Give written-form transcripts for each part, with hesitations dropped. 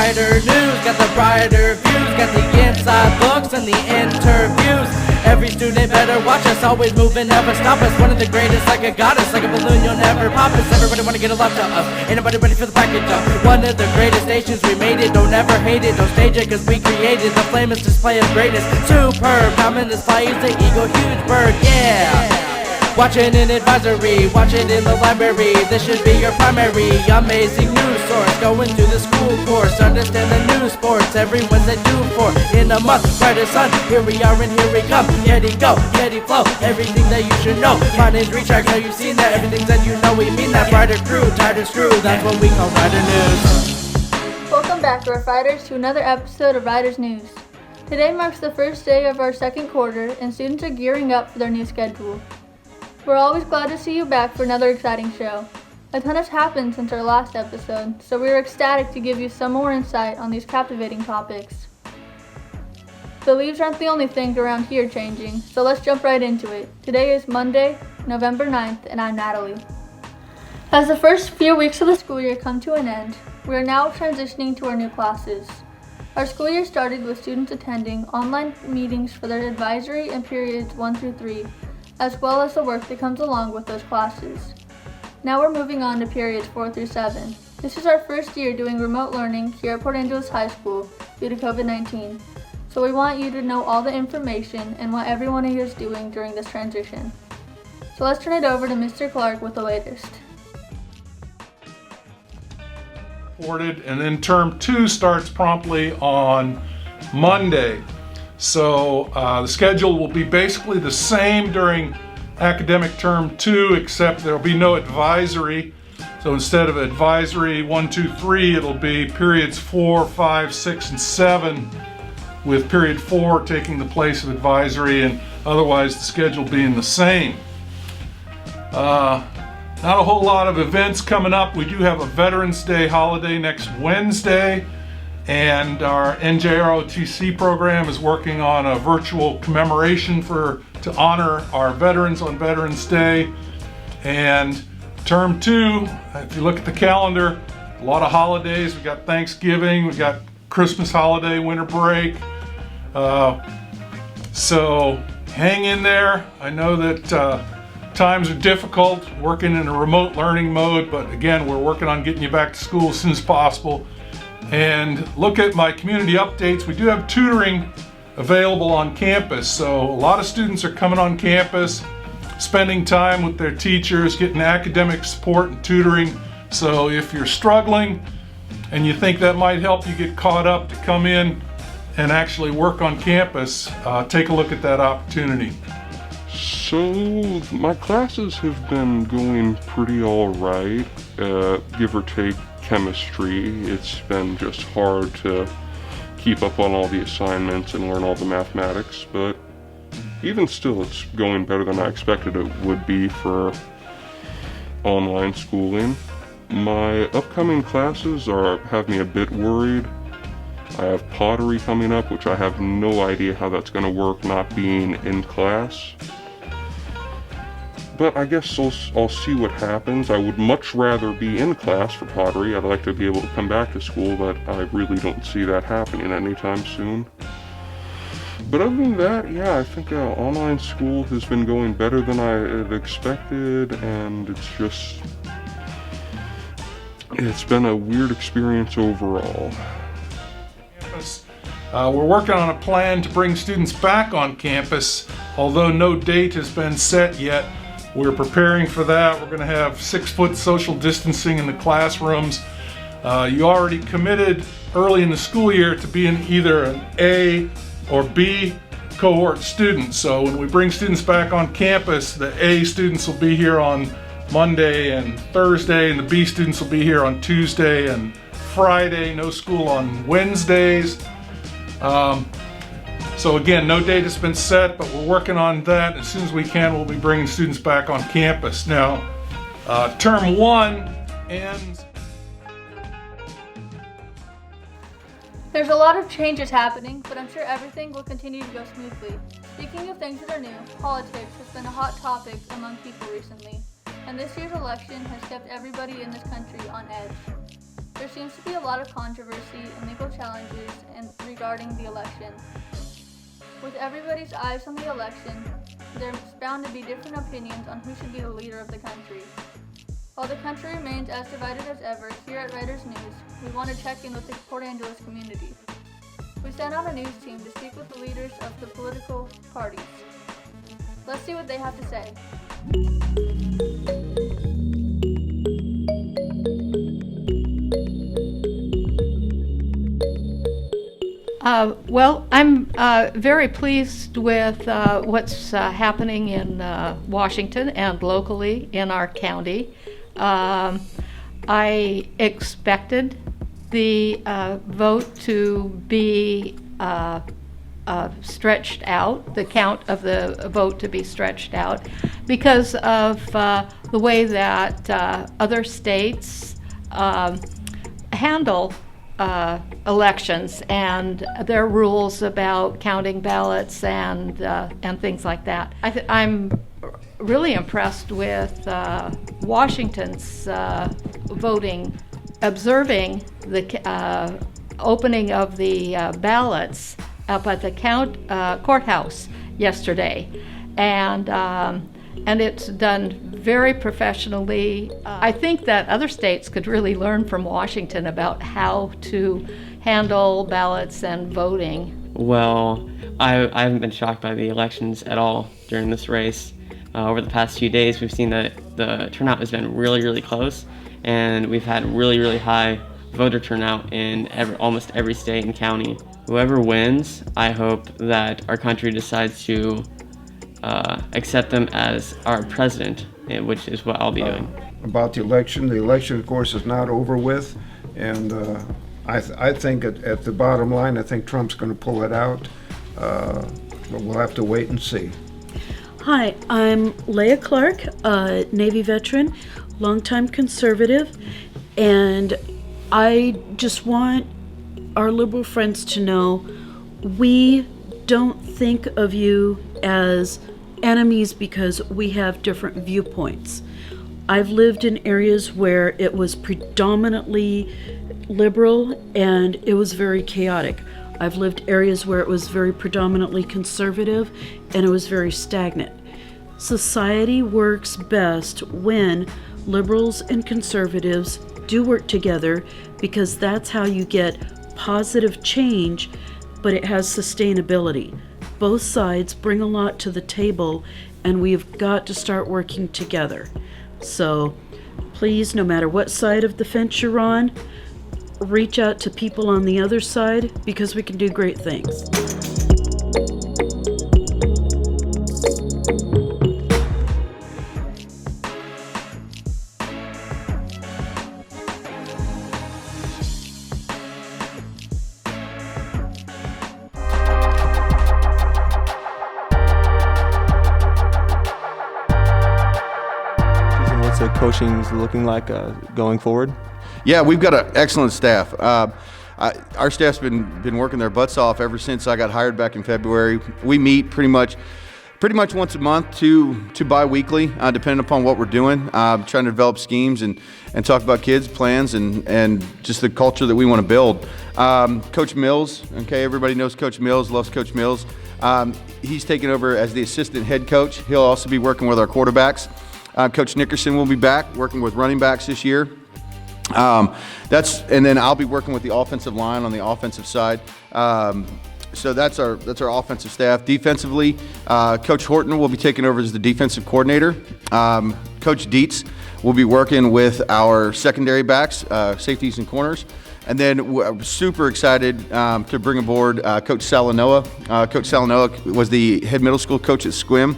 Roughrider news, got the brighter views, got the inside looks and the interviews. Every student better watch us, always moving, never stop us. One of the greatest, like a goddess, like a balloon, you'll never pop us. Everybody wanna get a love to us, ain't nobody ready for the package up. One of the greatest stations, we made it, don't ever hate it, don't stage it, cause we created the famous display of greatness. Superb, common display is the eagle, huge bird, yeah. Watch it in advisory, watch it in the library. This should be your primary amazing news source. Going through the school course, understand the news sports. Every Wednesday 2-4 in a month. Brighter sun, here we are and here we come. Yeti go, Yeti flow, everything that you should know. My name's Recharge, now you've seen that. Everything that you know, we mean that. Brighter crew, tighter screw, that's what we call Rider News. Welcome back, Roughriders, to another episode of Riders News. Today marks the first day of our second quarter, and students are gearing up for their new schedule. We're always glad to see you back for another exciting show. A ton has happened since our last episode, so we are ecstatic to give you some more insight on these captivating topics. The leaves aren't the only things around here changing, so let's jump right into it. Today is Monday, November 9th, and I'm Natalie. As the first few weeks of the school year come to an end, we are now transitioning to our new classes. Our school year started with students attending online meetings for their advisory and periods 1 through 3, as well as the work that comes along with those classes. Now we're moving on to periods 4 through 7. This is our first year doing remote learning here at Port Angeles High School due to COVID-19, so we want you to know all the information and what everyone here is doing during this transition. So let's turn it over to Mr. Clark with the latest. And then term 2 starts promptly on Monday. So the schedule will be basically the same during academic term 2, except there'll be no advisory. So instead of advisory 1, 2, 3, it'll be periods 4, 5, 6, and 7, with period 4 taking the place of advisory, and otherwise the schedule being the same. Not a whole lot of events coming up. We do have a Veterans Day holiday next Wednesday. And our NJROTC program is working on a virtual commemoration to honor our veterans on Veterans Day. And term 2, if you look at the calendar, a lot of holidays. We got Thanksgiving, we got Christmas holiday, winter break. So hang in there. I know that times are difficult working in a remote learning mode, but again, we're working on getting you back to school as soon as possible. And look at my community updates. We do have tutoring available on campus. So a lot of students are coming on campus, spending time with their teachers, getting academic support and tutoring. So if you're struggling and you think that might help you get caught up to come in and actually work on campus, take a look at that opportunity. So my classes have been going pretty all right, give or take. Chemistry, it's been just hard to keep up on all the assignments and learn all the mathematics, but even still it's going better than I expected it would be for online schooling. My upcoming classes have me a bit worried. I have pottery coming up, which I have no idea how that's going to work not being in class. But I guess I'll see what happens. I would much rather be in class for pottery. I'd like to be able to come back to school, but I really don't see that happening anytime soon. But other than that, yeah, I think online school has been going better than I had expected, and it's been a weird experience overall. We're working on a plan to bring students back on campus, although no date has been set yet. We're preparing for that. We're going to have 6-foot social distancing in the classrooms. You already committed early in the school year to being either an A or B cohort student. So when we bring students back on campus, the A students will be here on Monday and Thursday, and the B students will be here on Tuesday and Friday. No school on Wednesdays. So again, no date has been set, but we're working on that. As soon as we can, we'll be bringing students back on campus. Now, term 1 ends. There's a lot of changes happening, but I'm sure everything will continue to go smoothly. Speaking of things that are new, politics has been a hot topic among people recently, and this year's election has kept everybody in this country on edge. There seems to be a lot of controversy and legal challenges regarding the election. With everybody's eyes on the election, there's bound to be different opinions on who should be the leader of the country. While the country remains as divided as ever, here at Riders News, we want to check in with the Port Angeles community. We sent out a news team to speak with the leaders of the political parties. Let's see what they have to say. Well, I'm very pleased with what's happening in Washington and locally in our county. I expected the vote to be stretched out, the count of the vote to be stretched out, because of the way that other states handle elections and their rules about counting ballots and things like that. I'm really impressed with Washington's voting, observing the opening of the ballots up at the courthouse yesterday, and it's done very professionally. I think that other states could really learn from Washington about how to handle ballots and voting. Well, I haven't been shocked by the elections at all during this race. Over the past few days, we've seen that the turnout has been really, really close, and we've had really, really high voter turnout in almost every state and county. Whoever wins, I hope that our country decides to accept them as our president, which is what I'll be doing. About the election, of course, is not over with, and I think at the bottom line, I think Trump's going to pull it out, but we'll have to wait and see. Hi, I'm Leah Clark, a Navy veteran, longtime conservative, and I just want our liberal friends to know we don't think of you as enemies because we have different viewpoints. I've lived in areas where it was predominantly liberal and it was very chaotic. I've lived areas where it was very predominantly conservative and it was very stagnant. Society works best when liberals and conservatives do work together because that's how you get positive change, but it has sustainability. Both sides bring a lot to the table and we've got to start working together. So please, no matter what side of the fence you're on, reach out to people on the other side because we can do great things. What's the coaching looking like going forward? Yeah, we've got an excellent staff. Our staff's been working their butts off ever since I got hired back in February. We meet pretty much once a month to bi-weekly, depending upon what we're doing. Trying to develop schemes and talk about kids, plans, and just the culture that we want to build. Coach Mills, okay, everybody knows Coach Mills, loves Coach Mills. He's taken over as the assistant head coach. He'll also be working with our quarterbacks. Coach Nickerson will be back working with running backs this year. And then I'll be working with the offensive line on the offensive side. So that's our offensive staff. Defensively, Coach Horton will be taking over as the defensive coordinator. Coach Dietz will be working with our secondary backs, safeties and corners. And then we're super excited to bring aboard Coach Salanoa. Coach Salanoa was the head middle school coach at Sequim.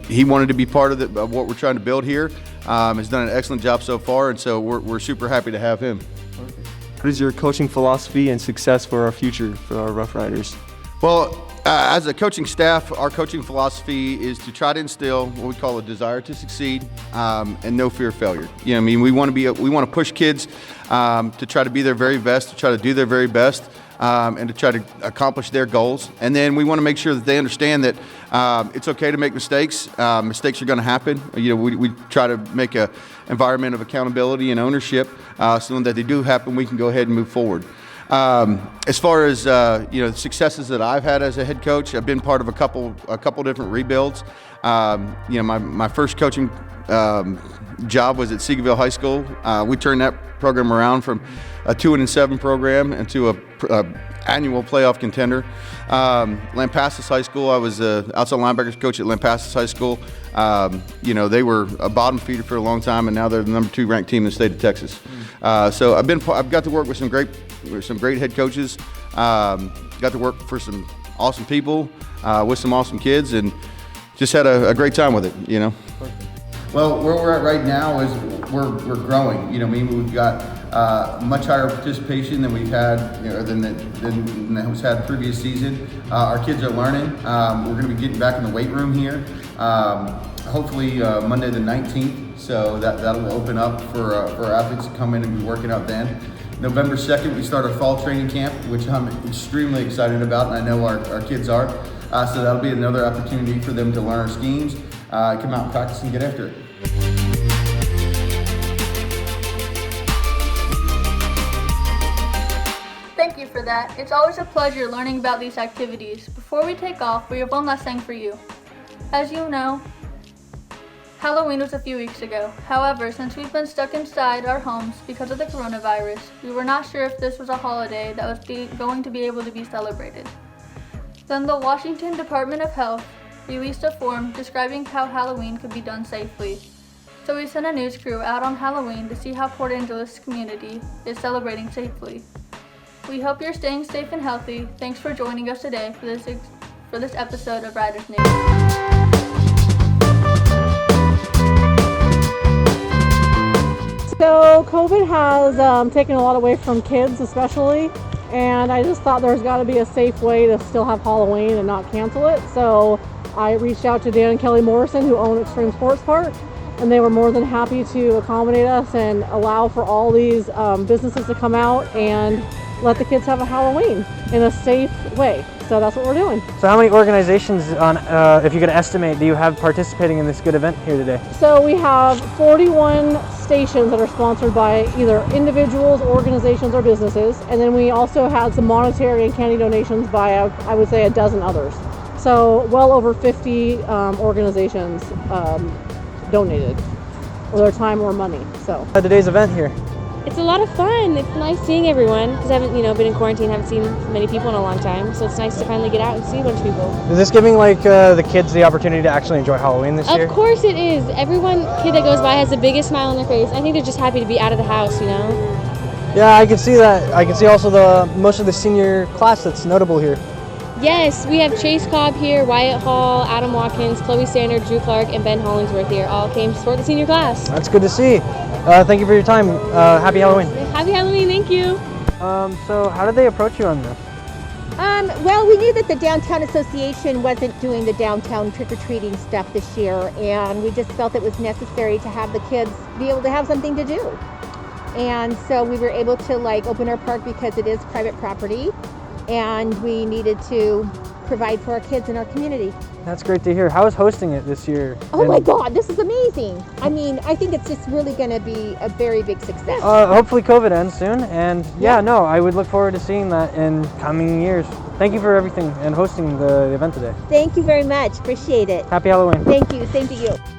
He wanted to be part of what we're trying to build here. Has done an excellent job so far, and so we're super happy to have him. What is your coaching philosophy and success for our future for our Rough Riders? Well, as a coaching staff, our coaching philosophy is to try to instill what we call a desire to succeed and no fear of failure. We want to push kids to try to be their very best, to try to do their very best. and to try to accomplish their goals. And then we want to make sure that they understand that it's okay to make mistakes. Mistakes are going to happen. We try to make an environment of accountability and ownership, so that they do happen, we can go ahead and move forward. As far as the successes that I've had as a head coach, I've been part of a couple different rebuilds. My first coaching job was at Seagoville High School. We turned that program around from a 2-7 program into a annual playoff contender. Lampasas High School, I was outside linebackers coach at Lampasas High School. They were a bottom feeder for a long time, and now they're the number 2 ranked team in the state of Texas. So I've got to work with some great head coaches. Got to work for some awesome people with some awesome kids, and just had a great time with it. Well, where we're at right now is we're growing. We've got much higher participation than we've had, than was had previous season. Our kids are learning. We're going to be getting back in the weight room here, hopefully Monday the 19th. So that'll open up for our athletes to come in and be working out then. November 2nd, we start our fall training camp, which I'm extremely excited about, and I know our kids are. So that'll be another opportunity for them to learn our schemes, come out and practice and get after it. Thank you for that. It's always a pleasure learning about these activities. Before we take off, we have one last thing for you. As you know, Halloween was a few weeks ago. However, since we've been stuck inside our homes because of the coronavirus, we were not sure if this was a holiday that was going to be able to be celebrated. Then the Washington Department of Health released a form describing how Halloween could be done safely. So we sent a news crew out on Halloween to see how Port Angeles community is celebrating safely. We hope you're staying safe and healthy. Thanks for joining us today for this episode of Riders News. So COVID has taken a lot away from kids especially, and I just thought there's got to be a safe way to still have Halloween and not cancel it. So I reached out to Dan and Kelly Morrison, who own Extreme Sports Park, and they were more than happy to accommodate us and allow for all these businesses to come out and let the kids have a Halloween in a safe way. So that's what we're doing. So how many organizations, if you could estimate, do you have participating in this good event here today? So we have 41 stations that are sponsored by either individuals, organizations, or businesses. And then we also had some monetary and candy donations by, I would say, a dozen others. So well over 50 organizations donated, or their time or money. So Today's event here. It's a lot of fun. It's nice seeing everyone because I haven't, been in quarantine, haven't seen many people in a long time. So it's nice to finally get out and see a bunch of people. Is this giving the kids the opportunity to actually enjoy Halloween this year? Of course it is. Kid that goes by has the biggest smile on their face. I think they're just happy to be out of the house, Yeah, I can see that. I can see also most of the senior class that's notable here. Yes, we have Chase Cobb here, Wyatt Hall, Adam Watkins, Chloe Sander, Drew Clark, and Ben Hollingsworth here. All came to support the senior class. That's good to see. Thank you for your time. Happy Halloween. Happy Halloween, thank you. So how did they approach you on this? Well, we knew that the Downtown Association wasn't doing the downtown trick-or-treating stuff this year, and we just felt it was necessary to have the kids be able to have something to do. And so we were able to open our park because it is private property, and we needed to provide for our kids in our community. That's great to hear. How is hosting it this year? Oh my God, this is amazing. I mean, I think it's just really going to be a very big success. Hopefully COVID ends soon, and I would look forward to seeing that in coming years. Thank you for everything and hosting the event today. Thank you very much. Appreciate it. Happy Halloween. Thank you. Same to you.